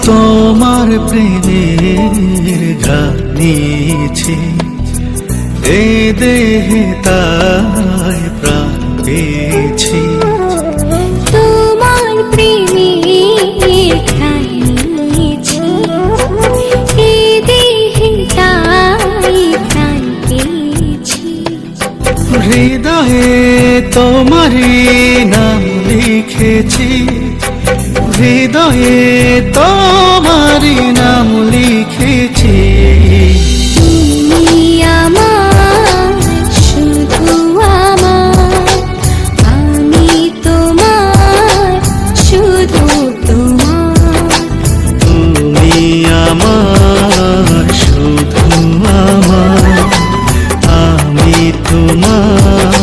তোমার প্রেমের ঘ্রাণেছে এ দেহে তাই প্রাণ পেয়েছি। তোমার প্রেমের ঘ্রাণেছে এ দেহে তাই প্রাণ পেয়েছি। হৃদয়ে তোমারই নাম লিখেছি, হৃদয়ে তোমারই নাম লিখেছি। তুমি আমার, শুধু আমার, আমি তোমার, শুধু তোমার। তুমি আমার, শুধু আমার, আমি তোমার,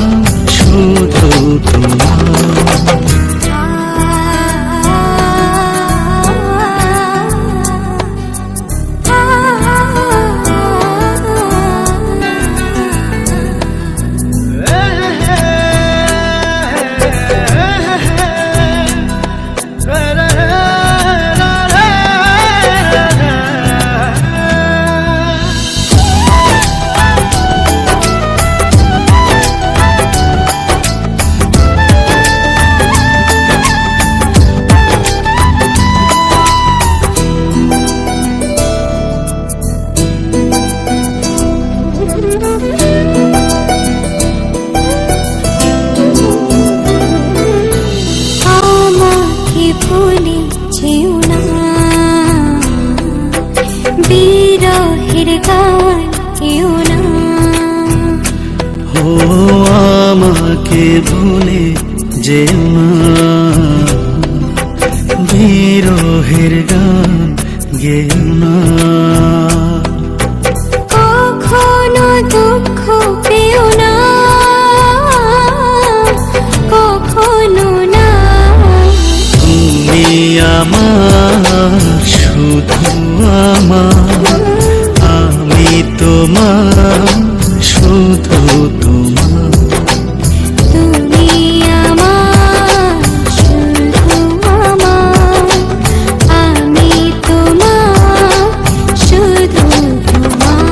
শুধু তোমার। ভুলে যেও না, বিরহের গান কেউ না। ও আমাকে ভুলে যেও না, বিরহের গান গেও না। কখনো দুঃখ পেও না, কখনো না। তুমি আমার, শুধু আমার, আমি তোমার, শুধু তোমার। তুমি আমার, শুধু আমার, আমি তোমার, শুধু তোমার।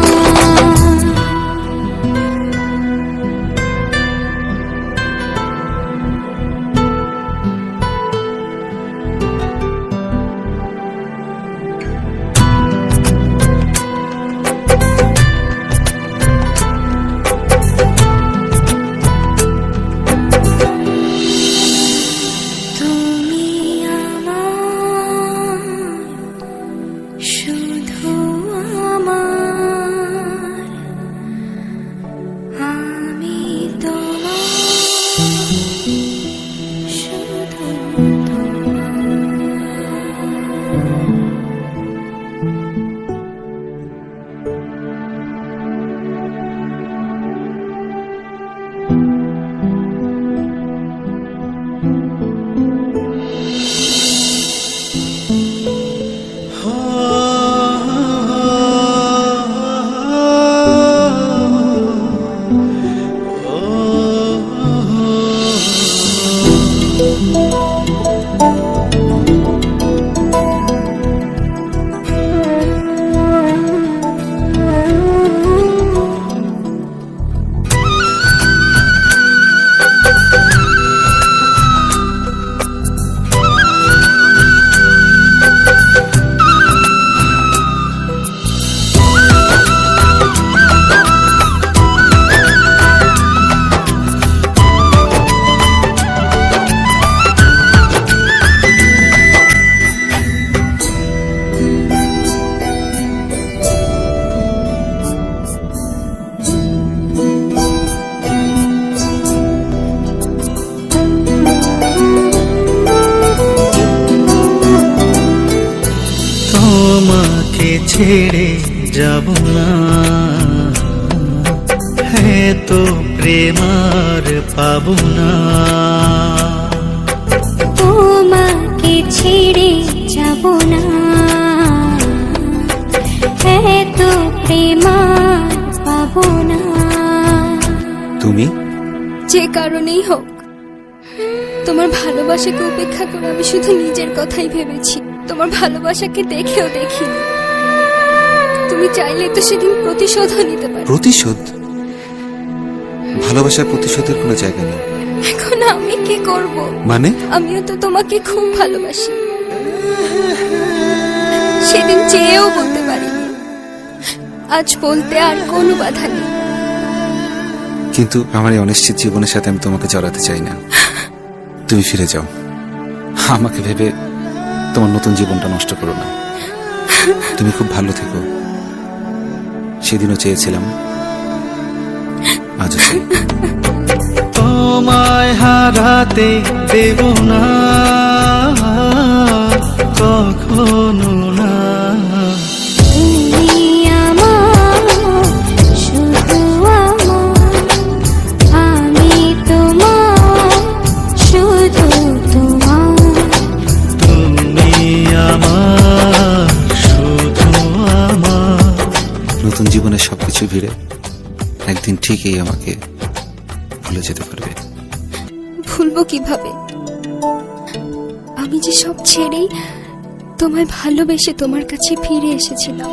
ছেড়ে যাব না, হ্যাঁ তো প্রেম আর পাবো না। তোমাকে ছেড়ে যাব না, এত প্রেম আর পাবো না। তুমি যে কারণেই হোক, তোমার ভালোবাসাকে উপেক্ষা করে আমি শুধু নিজের কথাই ভেবেছি, তোমার ভালোবাসাকে দেখেও দেখিনি। তুমি চাইলে তো সেদিন প্রতিশোধও নিতে পারো। প্রতিশোধ? ভালোবাসার প্রতিশোধের কোনো জায়গা নেই। এখন আমি কি করব? মানে? আমিও তো তোমাকে খুব ভালোবাসি, সেদিন চেয়েও বলতে পারিনি, আজ বলতে আর কোনো বাধা নেই। কিন্তু আমার এই অনিশ্চিত জীবনের সাথে আমি তোমাকে জড়াতে চাই না। তুমি ফিরে যাও, আমাকে ভেবে তোমার নতুন জীবনটা নষ্ট করো না। তুমি খুব ভালো থেকো, সেদিনও চেয়েছিলাম, আজও চাই। তোমায় হারাতে দেব না কখনো না। তুমি আমার, শুধু আমার, আমি তোমার, শুধু তোমার। তুমি আমার, শুধু আমার। নতুন জীবনের সবকিছু ভিড়ে একদিন ঠিকই আমাকে ভুলে যেতে পারবে। ভুলবো কিভাবে? আমি যে সব ছেড়েই তোমায় ভালোবেসে তোমার কাছে ফিরে এসেছিলাম।